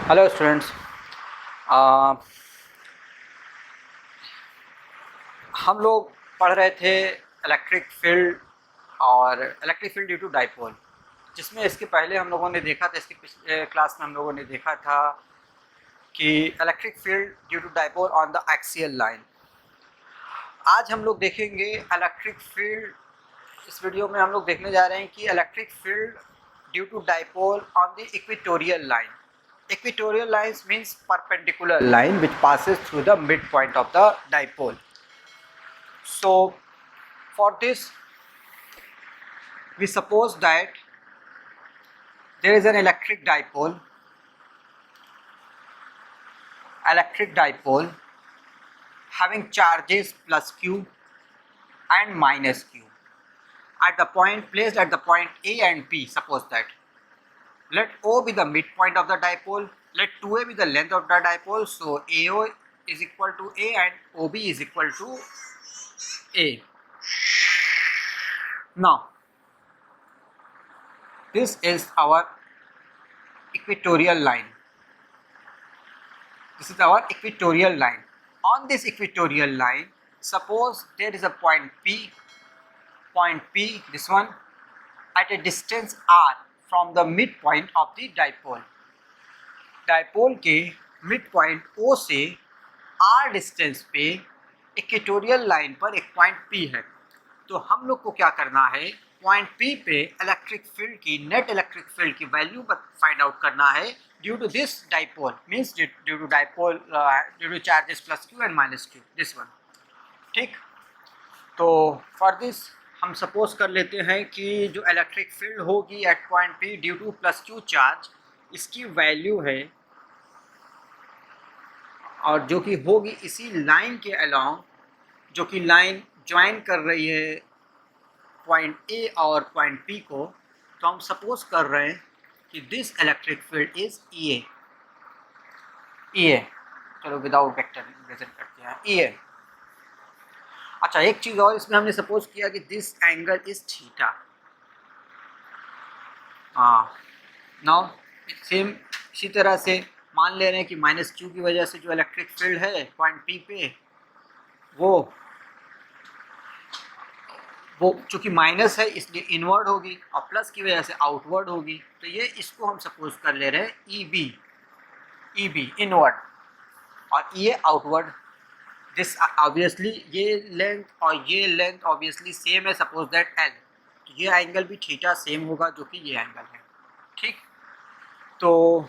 Hello students. हम लोग पढ़ रहे थे इलेक्ट्रिक फील्ड और electric field due to dipole, जिसमें इसके पहले हम लोगों ने देखा था, इसके पिछले क्लास में हम लोगों ने देखा था कि electric field due to dipole on the axial line. आज हम लोग देखेंगे इलेक्ट्रिक फील्ड। इस वीडियो में हम लोग देखने जा रहे हैं कि electric field due to dipole on the equatorial line. Equatorial lines means perpendicular line which passes through the midpoint of the dipole. So for this we suppose that there is an electric dipole having charges plus q and minus q at the point placed at the point A and P. Suppose that let O be the midpoint of the dipole, let 2A be the length of the dipole, so AO is equal to A and OB is equal to A. Now this is our equatorial line. This is our equatorial line. On this equatorial line, suppose there is a point P, this one, at a distance r from the midpoint of the dipole. Dipole के mid point O से R distance पे equatorial line पर एक point P है। तो हम लोग को क्या करना है, पॉइंट P पे इलेक्ट्रिक फील्ड की, नेट इलेक्ट्रिक फील्ड की वैल्यू फाइंड आउट करना है due to this dipole, means due to dipole, due to charges plus q and minus q, this one. ठीक, तो फॉर दिस हम सपोज कर लेते हैं कि जो इलेक्ट्रिक फील्ड होगी at point P due to plus q charge, इसकी वैल्यू है, और जो कि होगी इसी लाइन के अलोंग, जो कि लाइन ज्वाइन कर रही है पॉइंट A और पॉइंट P को। तो हम सपोज कर रहे हैं कि this electric field is EA। चलो विदाउट वेक्टर रिप्रेजेंट करते हैं EA। अच्छा, एक चीज़ और इसमें हमने सपोज किया कि this angle is theta. Now same इसी तरह से मान ले रहे हैं कि माइनस q की वजह से जो इलेक्ट्रिक फील्ड है पॉइंट P पे, वो चूँकि माइनस है इसलिए इनवर्ड होगी, और प्लस की वजह से आउटवर्ड होगी। तो ये इसको हम सपोज कर ले रहे हैं EB इनवर्ड और ये आउटवर्ड। दिस ऑब्वियसली ये लेंथ और ये लेंथ ऑब्वियसली सेम है, सपोज दैट L। तो ये एंगल भी थीटा सेम होगा जो कि ये एंगल है। ठीक, तो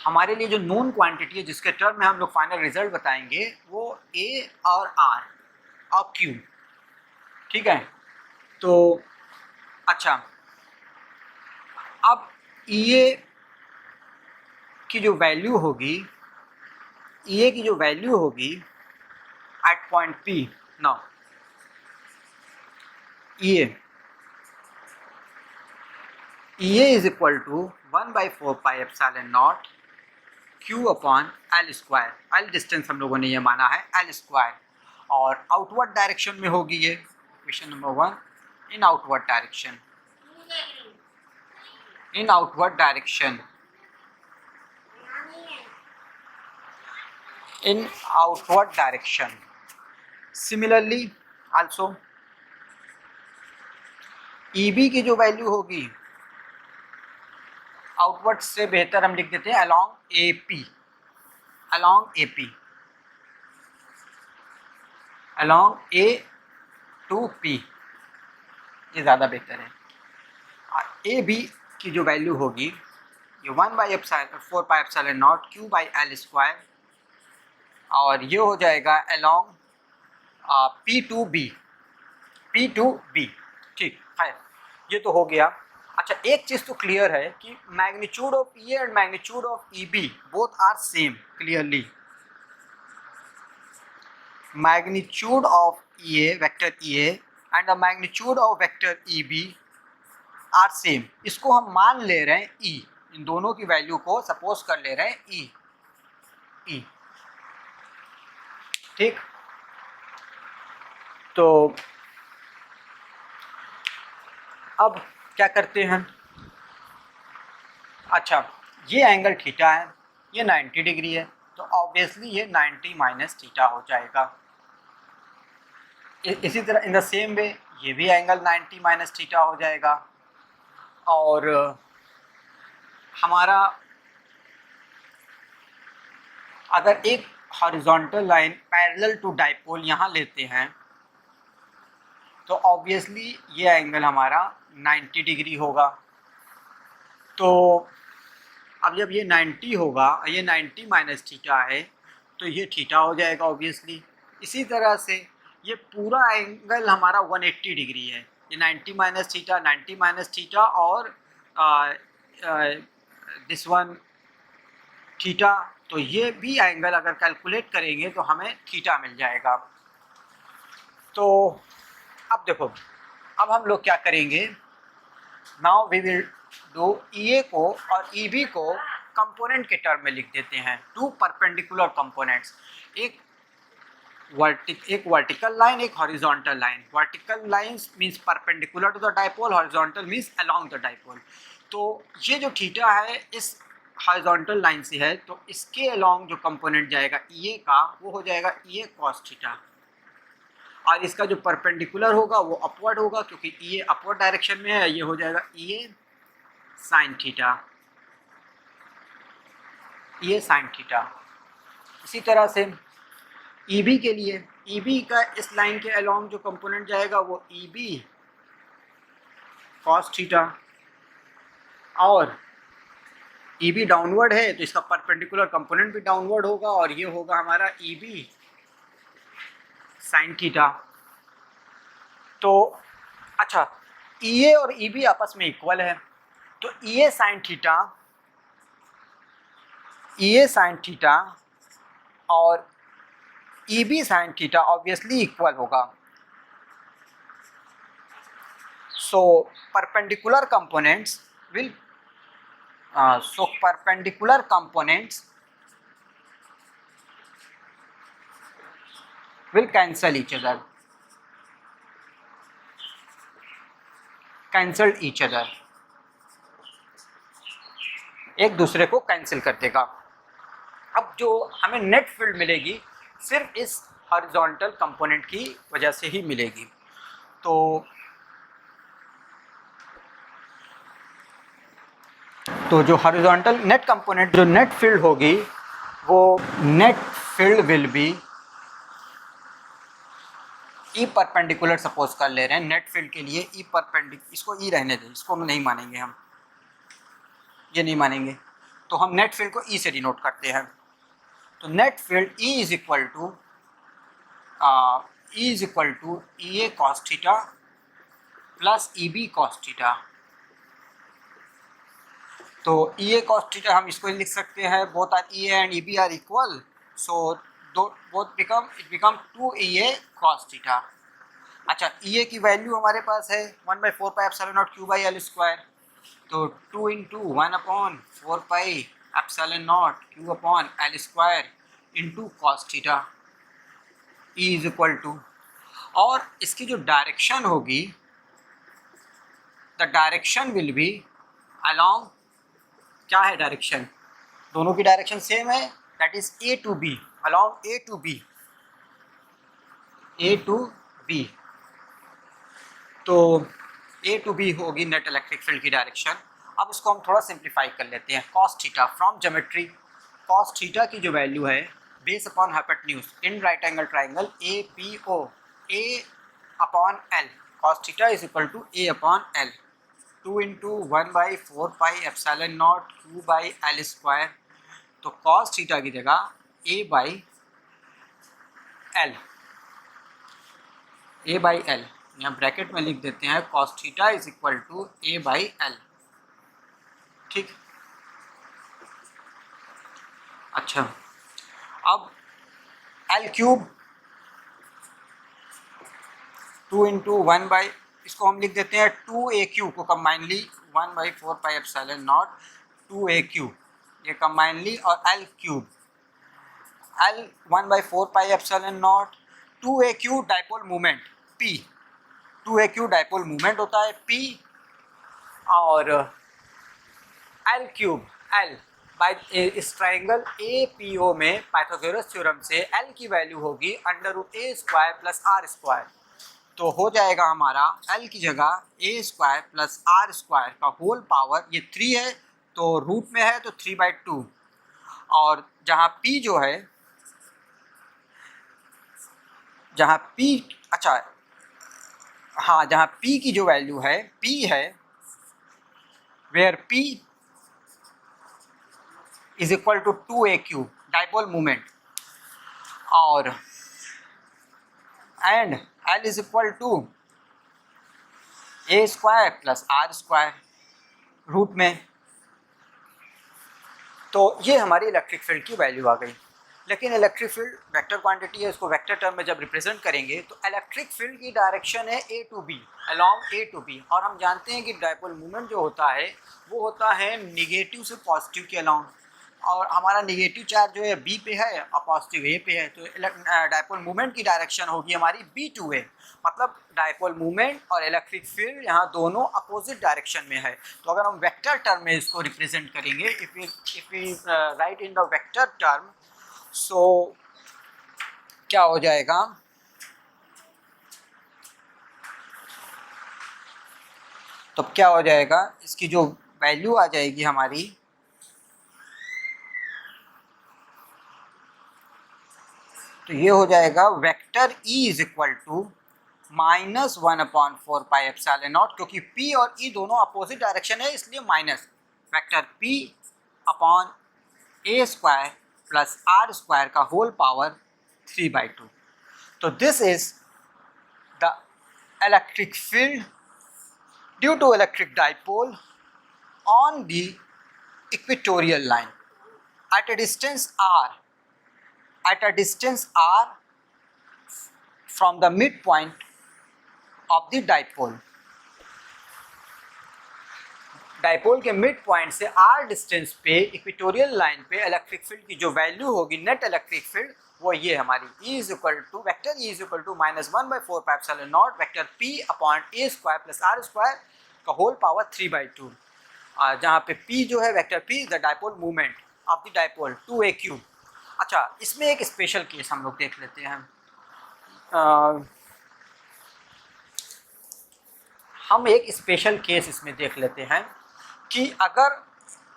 हमारे लिए जो नोन क्वांटिटी है जिसके टर्म में हम लोग फाइनल रिजल्ट बताएंगे वो A और R और Q। ठीक है, तो अच्छा, अब EA की जो वैल्यू होगी, at point P, now EA is equal to 1/4 pi epsilon naught Q upon L square. L distance हम लोगों ने ये माना है L स्क्वायर, और आउटवर्ड डायरेक्शन में होगी ये। Question number 1, in outward direction, similarly also EB की जो वैल्यू होगी, आउटवर्ड से बेहतर हम लिख देते हैं अलोंग A टू P, ये ज़्यादा बेहतर है। AB की जो वैल्यू होगी ये 1/4 pi epsilon naught Q by L square, और ये हो जाएगा अलोंग P टू B। ठीक है, ये तो हो गया। अच्छा, एक चीज़ तो क्लियर है कि magnitude of EA and magnitude of EB both are same. Clearly magnitude of EA, vector EA and the magnitude of vector EB are same. इसको हम मान ले रहे हैं E, इन दोनों की वैल्यू को सपोज कर ले रहे हैं E। ठीक, तो अब क्या करते हैं। अच्छा, ये एंगल थीटा है, ये 90 डिग्री है, तो ऑब्वियसली ये 90 माइनस थीटा हो जाएगा। इसी तरह इन द सेम वे ये भी एंगल 90 माइनस थीटा हो जाएगा। और हमारा अगर एक horizontal line parallel to dipole यहाँ लेते हैं तो ऑब्वियसली ये एंगल हमारा 90 डिग्री होगा। तो अब जब ये 90 होगा, ये 90 माइनस थीटा है तो ये थीटा हो जाएगा ऑब्वियसली। इसी तरह से ये पूरा एंगल हमारा 180 डिग्री है, ये 90 माइनस थीटा, 90 माइनस थीटा और दिस वन थीटा, तो ये भी एंगल अगर कैलकुलेट करेंगे तो हमें थीटा मिल जाएगा। तो अब देखो, अब हम लोग क्या करेंगे, now we will do EA को और EB को कंपोनेंट के टर्म में लिख देते हैं। टू परपेंडिकुलर कंपोनेंट्स, एक वर्टिकल लाइन, एक horizontal line. Vertical lines means perpendicular to the dipole, horizontal means along the dipole. तो ये जो थीटा है इस हॉरिजॉन्टल लाइन से है, तो इसके अलोंग जो कंपोनेंट जाएगा EA का वो हो जाएगा EA cos थीटा, और इसका जो परपेंडिकुलर होगा वो अपवर्ड होगा क्योंकि EA अपवर्ड डायरेक्शन में है, ये हो जाएगा EA sin theta, EA sin theta. इसी तरह से EB के लिए, EB का इस लाइन के अलोंग जो कंपोनेंट जाएगा वो EB cos थीटा, और EB डाउनवर्ड है तो इसका परपेंडिकुलर कंपोनेंट भी डाउनवर्ड होगा और ये होगा हमारा EB sin थीटा। तो अच्छा, EA और EB आपस में इक्वल है, तो EA sin थीटा और EB sin theta obviously equal होगा। So perpendicular components will cancel each other, एक दूसरे को कैंसिल कर देगा। अब जो हमें नेट फील्ड मिलेगी सिर्फ इस हॉरिजॉन्टल कंपोनेंट की वजह से ही मिलेगी। तो जो हॉरिजॉन्टल नेट कंपोनेंट, जो नेट फील्ड होगी वो net field will be E perpendicular. Suppose कर ले रहे हैं नेट फील्ड के लिए ई परपेंडिकुलर, इसको ई रहने दें, इसको नहीं मानेंगे हम, ये नहीं मानेंगे, तो हम नेट फील्ड को ई से डिनोट करते हैं। तो net field E is equal to EA cos theta plus EB cos theta. तो EA cos थीटा हम इसको लिख सकते हैं, both are EA and EB are equal, so both become 2EA cos theta. अच्छा, EA की वैल्यू हमारे पास है 1/4 pi epsilon naught Q by L square, तो 2 into 1/4 pi epsilon naught Q upon L square into cos theta E is equal to, और इसकी जो direction होगी, the direction will be along, क्या है डायरेक्शन, दोनों की डायरेक्शन सेम है, that is A to B, along A to B। तो A टू B होगी नेट इलेक्ट्रिक फील्ड की डायरेक्शन। अब इसको हम थोड़ा सिंप्लीफाई कर लेते हैं। cos theta from geometry, cos theta की जो वैल्यू है base upon hypotenuse in right angle triangle APO, A upon L, cos theta is equal to A upon L, 2 into 1/4 pi epsilon naught Q by L square. तो cos theta की जगह A by L यहाँ bracket में लिख देते हैं, cos theta is equal to A by L। ठीक, अच्छा, अब L क्यूब 2 इंटू 1 इसको हम लिख देते हैं 2AQ को combinedly 1/4 pi epsilon not 2AQ, ये कंबाइनली, और L cube L 1/4 pi epsilon not 2AQ dipole movement P, 2AQ dipole movement होता है P, और L क्यूब L इस ट्राइंगल ए पी ओ में पाइथागोरस थ्योरम से एल की वैल्यू होगी √a² प्लस r²। तो हो जाएगा हमारा एल की जगह a² प्लस r² का होल पावर, ये 3 है तो रूट में है तो 3/2, और जहाँ p जो है, जहाँ p, अच्छा हाँ, जहाँ p की जो वैल्यू है, p है where p is equal to 2a³ dipole moment, और and L is equal to a² plus r² root में। तो ये हमारी इलेक्ट्रिक फील्ड की वैल्यू आ गई। लेकिन इलेक्ट्रिक फील्ड वेक्टर क्वांटिटी है, इसको वेक्टर टर्म में जब रिप्रेजेंट करेंगे तो इलेक्ट्रिक फील्ड की डायरेक्शन है A to B, along A to B, और हम जानते हैं कि डाइपोल मोमेंट जो होता है वो होता है निगेटिव से पॉजिटिव के अलॉन्ग, और हमारा निगेटिव चार्ज जो है B पे है और पॉजिटिव A पे है, तो डाइपोल मोमेंट की डायरेक्शन होगी हमारी B to A। मतलब डाइपोल मोमेंट और इलेक्ट्रिक फील्ड यहाँ दोनों अपोजिट डायरेक्शन में है। तो अगर हम वेक्टर टर्म में इसको रिप्रेजेंट करेंगे, if we write in the vector term, so क्या हो जाएगा, तो क्या हो जाएगा, इसकी जो वैल्यू आ जाएगी हमारी, तो ये हो जाएगा vector E is equal to -1/4πε0, क्योंकि P और E दोनों अपोजिट डायरेक्शन है इसलिए minus vector P/a² plus r² का होल पावर 3/2। तो this is the electric field due to electric dipole on the equatorial line at a distance r from the midpoint of the dipole। Dipole के mid point से r distance पे equatorial line पे electric field की जो value होगी, नेट electric field, वो ये हमारी E is equal to vector E is equal to -1/4πε0 vector P/a² plus r² का होल पावर 3/2, जहाँ पे P जो है vector P the dipole movement of the dipole 2a³। अच्छा, इसमें एक स्पेशल केस हम लोग देख लेते हैं। हम एक स्पेशल केस इसमें देख लेते हैं कि अगर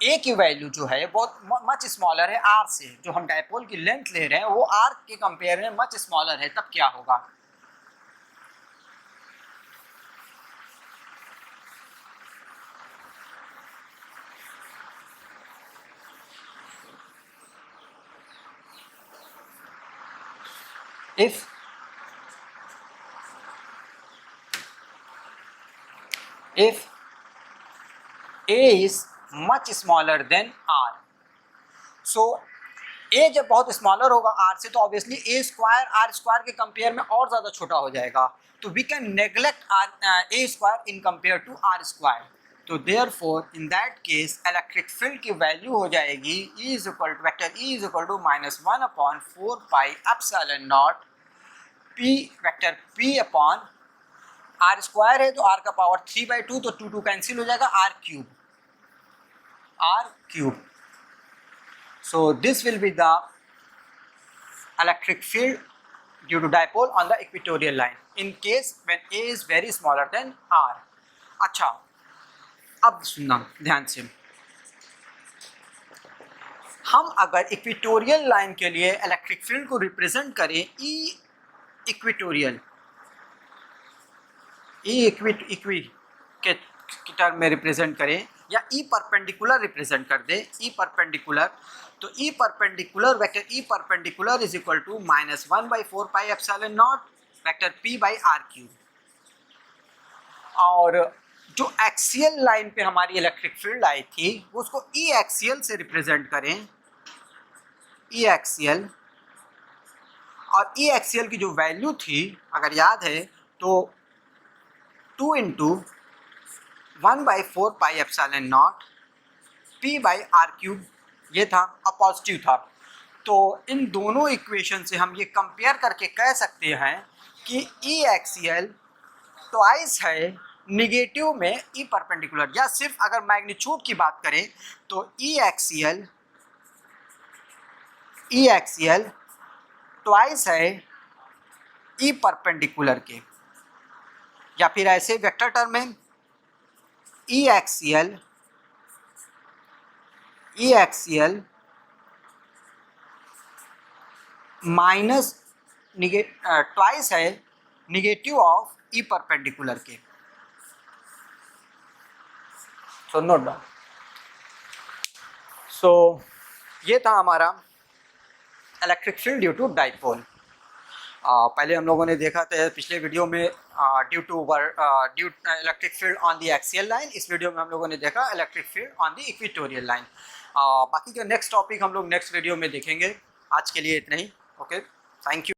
A की वैल्यू जो है बहुत मच स्मॉलर है R से, जो हम डाइपोल की लेंथ ले रहे हैं वो R के कंपेयर में मच स्मॉलर है, तब क्या होगा। If A is much smaller than R, so A जब बहुत स्मॉलर होगा R से तो ऑब्वियसली a² r² के कंपेयर में और ज़्यादा छोटा हो जाएगा, तो we can neglect a² in compare to r²। तो therefore in that case electric field की वैल्यू हो जाएगी E is equal to vector E is equal to -1/4πε0 P vector P upon r² है तो r का पावर 3/2, तो 2 cancel हो जाएगा, r³ So this will be the electric field due to dipole on the equatorial line in case when A is very smaller than R। अच्छा, अब सुनना ध्यान से, हम अगर इक्वेटोरियल लाइन के लिए इलेक्ट्रिक फील्ड को रिप्रेजेंट करें E इक्वेटोरियल के टर्म में रिप्रेजेंट करें या E परपेंडिकुलर रिप्रेजेंट कर दे, E परपेंडिकुलर, तो E perpendicular vector E perpendicular is equal to -1/4πε0 vector P/r³। और जो एक्सियल लाइन पे हमारी इलेक्ट्रिक फील्ड आई थी उसको E एक्सियल से रिप्रेजेंट करें, E एक्सियल, और E एक्सियल की जो वैल्यू थी अगर याद है तो 2 × 1/4πε0 P/r³ ये था और पॉजिटिव था। तो इन दोनों इक्वेशन से हम ये कंपेयर करके कह सकते हैं कि E एक्सियल ट्वाइस है निगेटिव में E परपेंडिकुलर, या सिर्फ अगर मैग्नीट्यूड की बात करें तो E एक्सियल ई एक्सियल ट्वाइस है ई परपेंडिकुलर के, या फिर ऐसे वेक्टर टर्म में ई एक्सियल माइनस ट्वाइस है निगेटिव ऑफ ई परपेंडिकुलर के। So note down. सो ये था हमारा electric field due to dipole. पहले हम लोगों ने देखा था पिछले वीडियो में due electric field on the axial line. इस वीडियो में हम लोगों ने देखा electric field on the equatorial line. बाकी का नेक्स्ट टॉपिक हम लोग नेक्स्ट वीडियो में देखेंगे। आज के लिए इतना ही। Okay, thank you.